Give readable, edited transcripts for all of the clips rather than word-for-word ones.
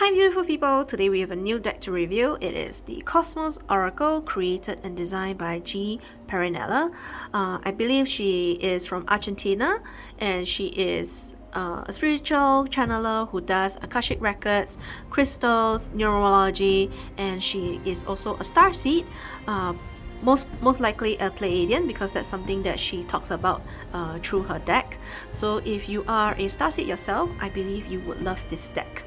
Hi beautiful people, today we have a new deck to review. It is the Cosmos Oracle, created and designed by Parinella. I believe she is from Argentina and she is a spiritual channeler who does Akashic records, crystals, numerology, and she is also a starseed. Most likely a Pleiadian, because that's something that she talks about through her deck. So if you are a starseed yourself, I believe you would love this deck.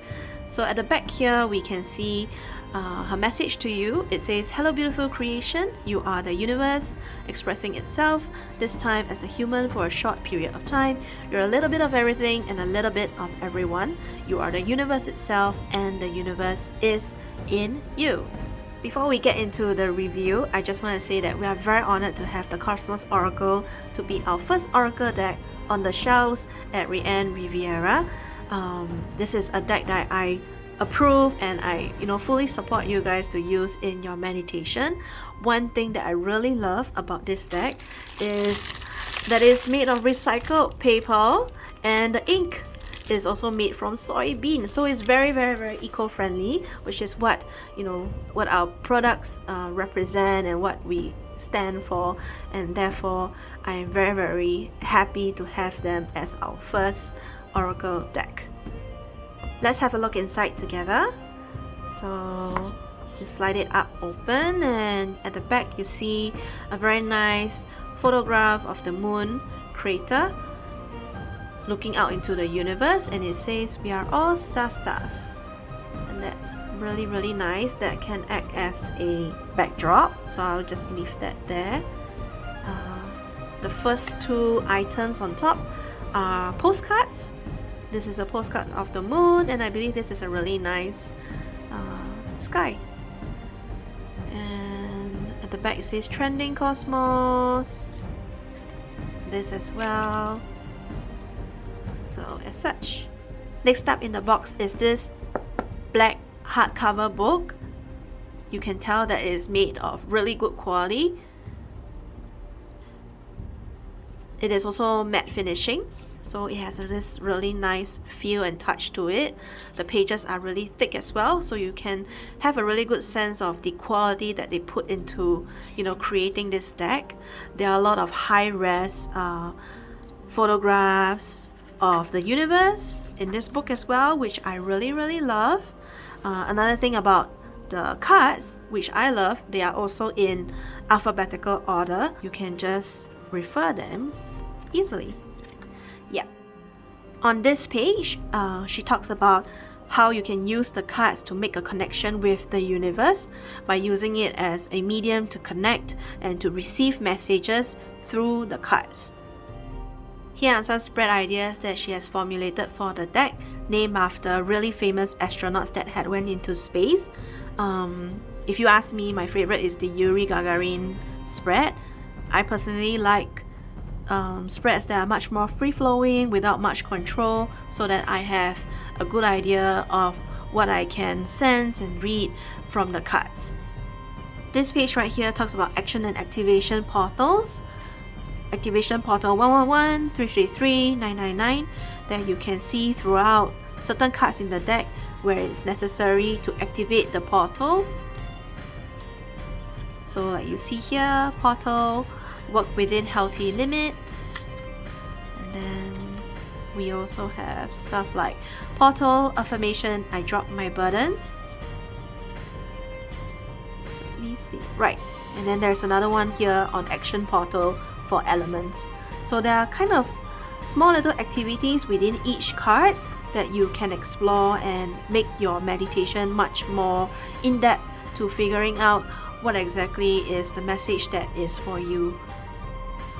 So at the back here, we can see her message to you. It says, "Hello beautiful creation, you are the universe expressing itself, this time as a human for a short period of time. You're a little bit of everything and a little bit of everyone. You are the universe itself and the universe is in you." Before we get into the review, I just want to say that we are very honored to have the Cosmos Oracle to be our first Oracle deck on the shelves at Riviera. This is a deck that I approve and I fully support you guys to use in your meditation. One thing that I really love about this deck is that it's made of recycled paper and the ink is also made from soybean, so it's very eco-friendly, which is what what our products represent and what we stand for, and therefore I am very happy to have them as our first Oracle deck. Let's have a look inside together. So you slide it up open, and at the back you see a very nice photograph of the moon crater looking out into the universe, and it says, "We are all star stuff," and that's really nice. That can act as a backdrop, so I'll just leave that there. The first two items on top are postcards. This is a postcard of the moon, and I believe this is a really nice sky. And at the back it says "Trending Cosmos." This as well. So as such. Next up in the box is this black hardcover book. You can tell that it is made of really good quality. It is also matte finishing, so it has this really nice feel and touch to it. The pages are really thick as well, so you can have a really good sense of the quality that they put into creating this deck. There are a lot of high-res photographs of the universe in this book as well, which I really love. Another thing about the cards, which I love, they are also in alphabetical order. You can just refer them easily. Yeah. On this page, she talks about how you can use the cards to make a connection with the universe by using it as a medium to connect and to receive messages through the cards. Here are some spread ideas that she has formulated for the deck, named after really famous astronauts that had went into space. If you ask me, my favorite is the Yuri Gagarin spread. I personally like spreads that are much more free-flowing without much control, so that I have a good idea of what I can sense and read from the cards. This page right here talks about action and activation portals. Activation portal 111, 333, 999, that you can see throughout certain cards in the deck where it's necessary to activate the portal. So like you see here, portal, work within healthy limits. And then we also have stuff like portal, affirmation, I drop my burdens. Let me see. Right. And then there's another one here on action portal for elements. So there are kind of small little activities within each card that you can explore and make your meditation much more in-depth to figuring out what exactly is the message that is for you.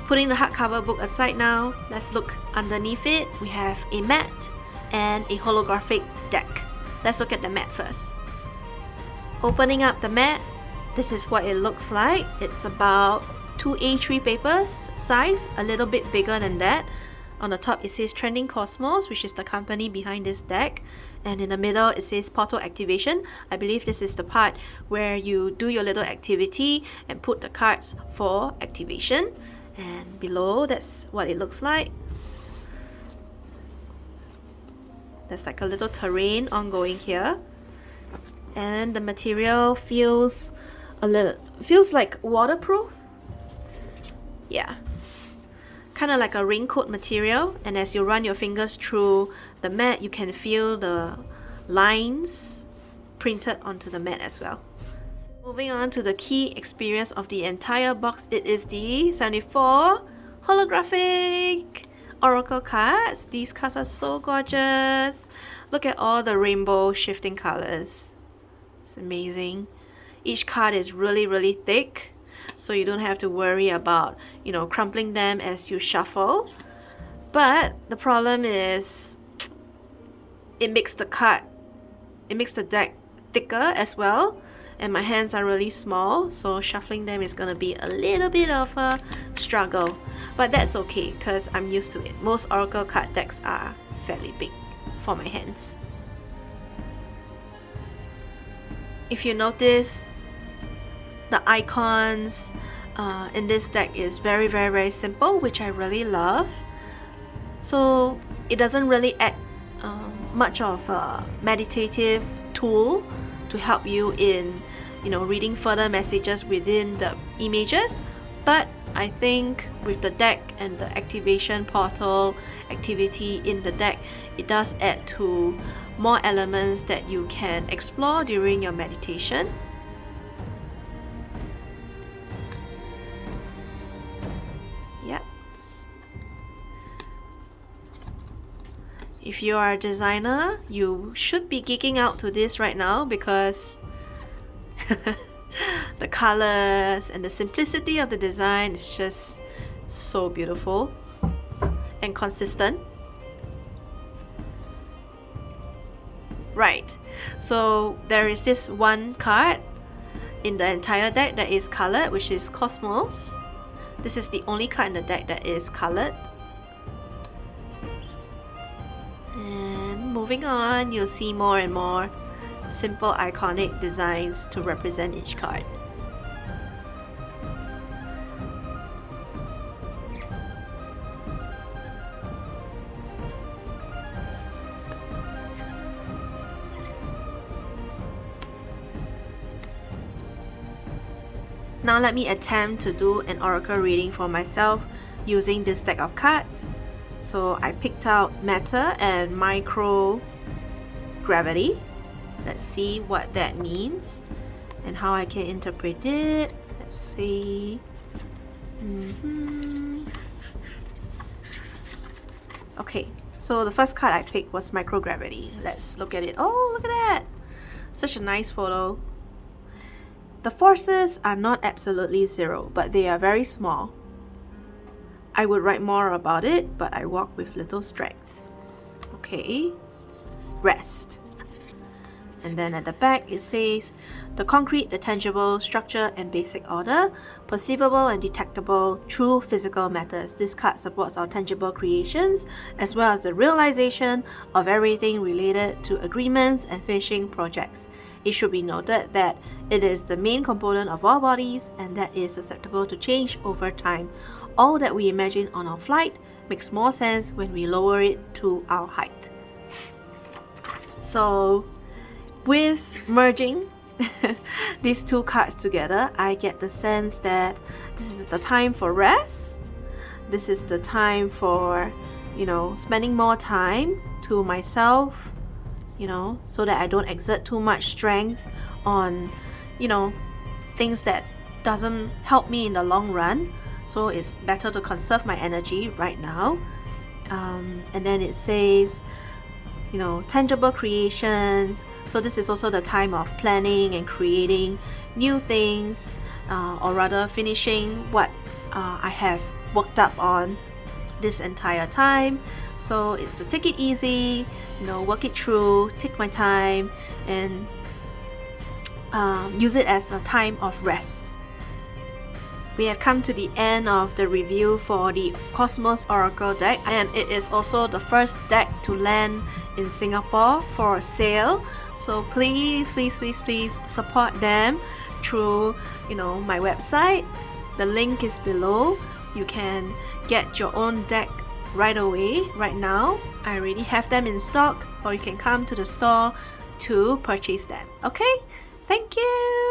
Putting the hardcover book aside now, let's look underneath it. We have a mat and a holographic deck. Let's look at the mat first. Opening up the mat, this is what it looks like. It's about 2 A3 papers size, a little bit bigger than that. On the top it says Trending Cosmos, which is the company behind this deck, and in the middle it says Portal Activation. I believe this is the part where you do your little activity and put the cards for activation. And below, that's what it looks like. There's like a little terrain ongoing here. and the material feels like waterproof. Yeah, kind of like a raincoat material, and as you run your fingers through the mat, you can feel the lines printed onto the mat as well. Moving on to the key experience of the entire box, it is the 74 holographic oracle cards. These cards are so gorgeous. Look at all the rainbow shifting colors. It's amazing. Each card is really thick, so you don't have to worry about, you know, crumpling them as you shuffle. But the problem is it makes the deck thicker as well, and my hands are really small, so shuffling them is gonna be a little bit of a struggle, but that's okay because I'm used to it. Most oracle card decks are fairly big for my hands. If you notice, the icons in this deck is very simple, which I really love. So it doesn't really add much of a meditative tool to help you in, you know, reading further messages within the images, but I think with the deck and the activation portal activity in the deck, it does add to more elements that you can explore during your meditation. Yeah. If you are a designer, you should be geeking out to this right now because the colors and the simplicity of the design is just so beautiful and consistent. Right, so there is this one card in the entire deck that is colored, which is Cosmos. This is the only card in the deck that is colored. And moving on, you'll see more and more simple iconic designs to represent each card. Now let me attempt to do an oracle reading for myself using this deck of cards. So I picked out matter and microgravity. Let's see what that means and how I can interpret it. Let's see. Okay, so the first card I picked was microgravity. Let's look at it. Oh, look at that! Such a nice photo. The forces are not absolutely zero, but they are very small. I would write more about it, but I walk with little strength. Okay, rest. And then at the back it says, the concrete, the tangible, structure and basic order, perceivable and detectable, true physical matters. This card supports our tangible creations, as well as the realization of everything related to agreements and finishing projects. It should be noted that it is the main component of our bodies and that is susceptible to change over time. All that we imagine on our flight makes more sense when we lower it to our height. So, with merging these two cards together, I get the sense that this is the time for rest. This is the time for, you know, spending more time to myself, you know, so that I don't exert too much strength on, you know, things that doesn't help me in the long run. So it's better to conserve my energy right now. And then it says, you know, tangible creations. So this is also the time of planning and creating new things, or rather finishing what I have worked up on this entire time. So it's to take it easy, you know, work it through, take my time, and use it as a time of rest. We have come to the end of the review for the Cosmos Oracle deck, and it is also the first deck to land in Singapore for sale. So please support them through, you know, my website. The link is below. You can get your own deck right away, right now. I already have them in stock, or you can come to the store to purchase them. Okay, thank you.